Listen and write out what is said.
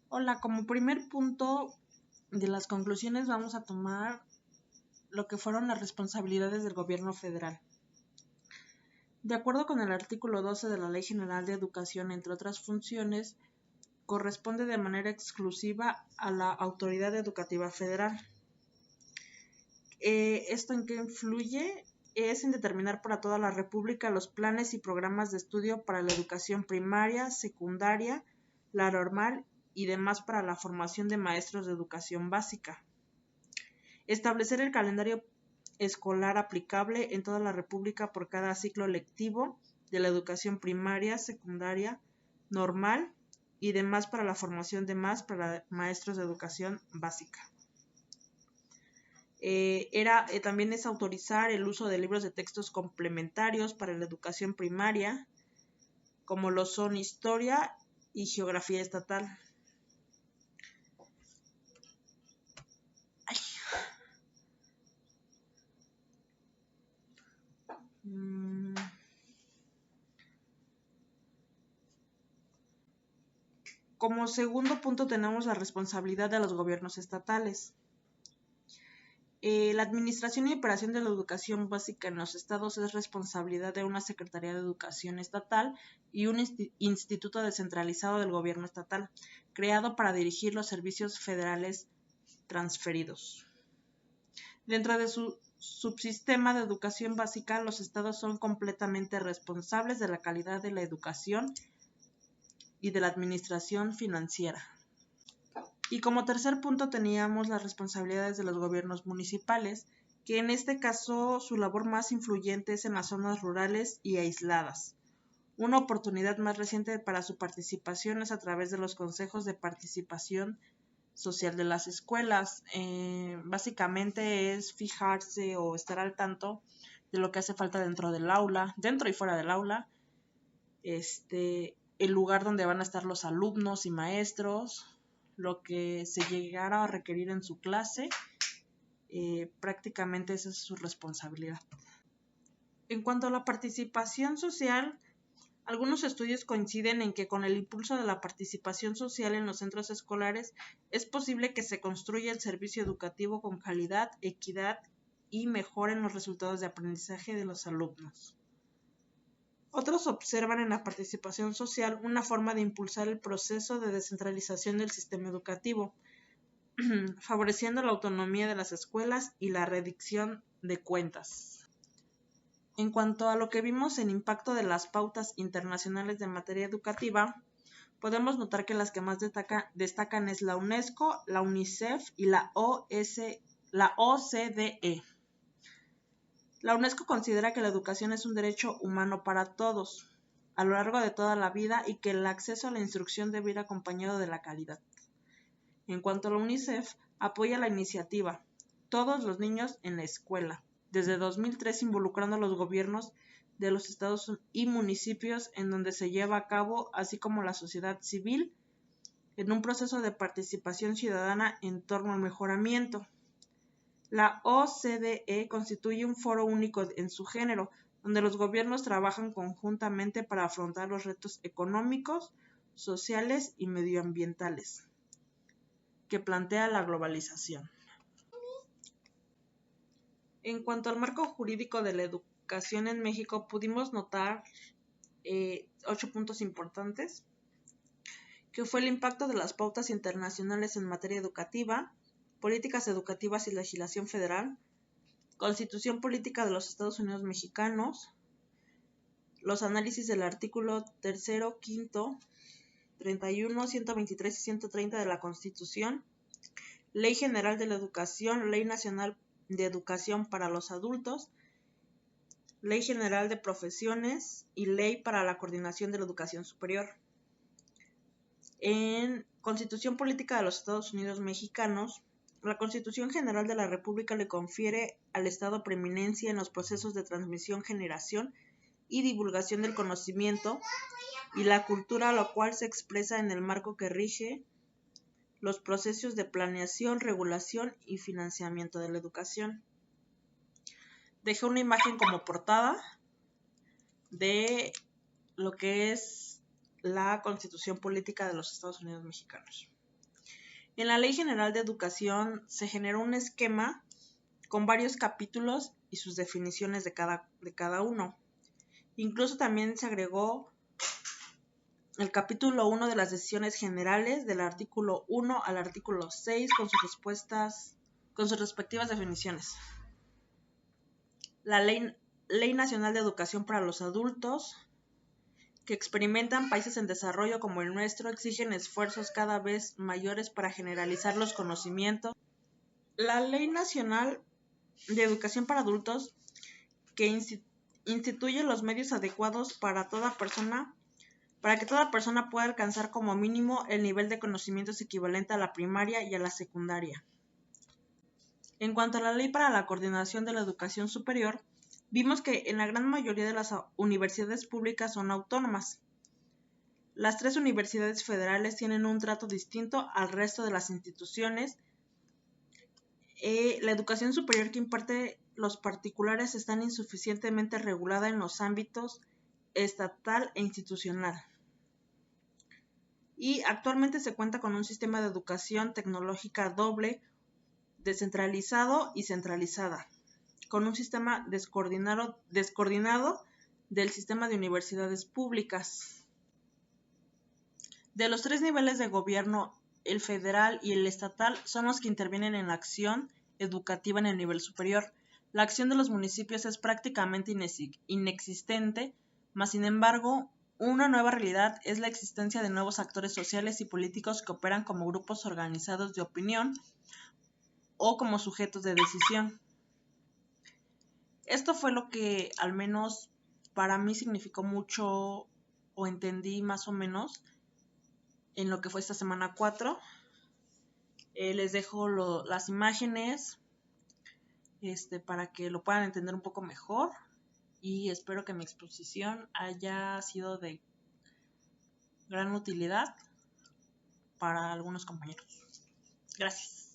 Hola, como primer punto de las conclusiones vamos a tomar lo que fueron las responsabilidades del gobierno federal. De acuerdo con el artículo 12 de la Ley General de Educación, entre otras funciones, corresponde de manera exclusiva a la Autoridad Educativa Federal. ¿Esto en qué influye? Es en determinar para toda la República los planes y programas de estudio para la educación primaria, secundaria, la normal y demás para la formación de maestros de educación básica. Establecer el calendario escolar aplicable en toda la República por cada ciclo lectivo de la educación primaria, secundaria, normal y demás para la formación de más para maestros de educación básica. También es autorizar el uso de libros de textos complementarios para la educación primaria, como lo son historia y geografía estatal. Como segundo punto tenemos la responsabilidad de los gobiernos estatales. La administración y operación de la educación básica en los estados es responsabilidad de una Secretaría de Educación Estatal y un instituto descentralizado del gobierno estatal, creado para dirigir los servicios federales transferidos. Dentro de su subsistema de educación básica, los estados son completamente responsables de la calidad de la educación y de la administración financiera. Y como tercer punto teníamos las responsabilidades de los gobiernos municipales, que en este caso su labor más influyente es en las zonas rurales y aisladas. Una oportunidad más reciente para su participación es a través de los consejos de participación social de las escuelas. Básicamente es fijarse o estar al tanto de lo que hace falta dentro del aula, dentro y fuera del aula, el lugar donde van a estar los alumnos y maestros, lo que se llegara a requerir en su clase, prácticamente esa es su responsabilidad. En cuanto a la participación social, algunos estudios coinciden en que con el impulso de la participación social en los centros escolares es posible que se construya el servicio educativo con calidad, equidad y mejoren los resultados de aprendizaje de los alumnos. Otros observan en la participación social una forma de impulsar el proceso de descentralización del sistema educativo, favoreciendo la autonomía de las escuelas y la rendición de cuentas. En cuanto a lo que vimos en impacto de las pautas internacionales de materia educativa, podemos notar que las que más destacan es la UNESCO, la UNICEF y la OCDE. La UNESCO considera que la educación es un derecho humano para todos, a lo largo de toda la vida, y que el acceso a la instrucción debe ir acompañado de la calidad. En cuanto a la UNICEF, apoya la iniciativa Todos los niños en la escuela, desde 2003 involucrando a los gobiernos de los estados y municipios en donde se lleva a cabo, así como la sociedad civil, en un proceso de participación ciudadana en torno al mejoramiento. La OCDE constituye un foro único en su género, donde los gobiernos trabajan conjuntamente para afrontar los retos económicos, sociales y medioambientales que plantea la globalización. En cuanto al marco jurídico de la educación en México, pudimos notar 8 puntos importantes, que fue el impacto de las pautas internacionales en materia educativa, políticas educativas y legislación federal, Constitución Política de los Estados Unidos Mexicanos, los análisis del artículo 3, 5, 31, 123 y 130 de la Constitución, Ley General de la Educación, Ley Nacional de Educación para los Adultos, Ley General de Profesiones y Ley para la Coordinación de la Educación Superior. En Constitución Política de los Estados Unidos Mexicanos, la Constitución General de la República le confiere al Estado preeminencia en los procesos de transmisión, generación y divulgación del conocimiento y la cultura, lo cual se expresa en el marco que rige los procesos de planeación, regulación y financiamiento de la educación. Dejé una imagen como portada de lo que es la Constitución Política de los Estados Unidos Mexicanos. En la Ley General de Educación se generó un esquema con varios capítulos y sus definiciones de cada uno. Incluso también se agregó el capítulo 1 de las decisiones generales, del artículo 1 al artículo 6, con sus respectivas definiciones. La Ley Nacional de Educación para los Adultos, que experimentan países en desarrollo como el nuestro, exigen esfuerzos cada vez mayores para generalizar los conocimientos. La Ley Nacional de Educación para Adultos, que instituye los medios adecuados para que toda persona pueda alcanzar como mínimo el nivel de conocimientos equivalente a la primaria y a la secundaria. En cuanto a la Ley para la Coordinación de la Educación Superior, vimos que en la gran mayoría de las universidades públicas son autónomas. Las 3 universidades federales tienen un trato distinto al resto de las instituciones. La educación superior que imparte los particulares está insuficientemente regulada en los ámbitos estatal e institucional. Y actualmente se cuenta con un sistema de educación tecnológica doble, descentralizado y centralizada, con un sistema descoordinado del sistema de universidades públicas. De los 3 niveles de gobierno, el federal y el estatal son los que intervienen en la acción educativa en el nivel superior. La acción de los municipios es prácticamente inexistente, mas sin embargo, una nueva realidad es la existencia de nuevos actores sociales y políticos que operan como grupos organizados de opinión o como sujetos de decisión. Esto fue lo que al menos para mí significó mucho o entendí más o menos en lo que fue esta semana 4. Les dejo las imágenes para que lo puedan entender un poco mejor y espero que mi exposición haya sido de gran utilidad para algunos compañeros. Gracias.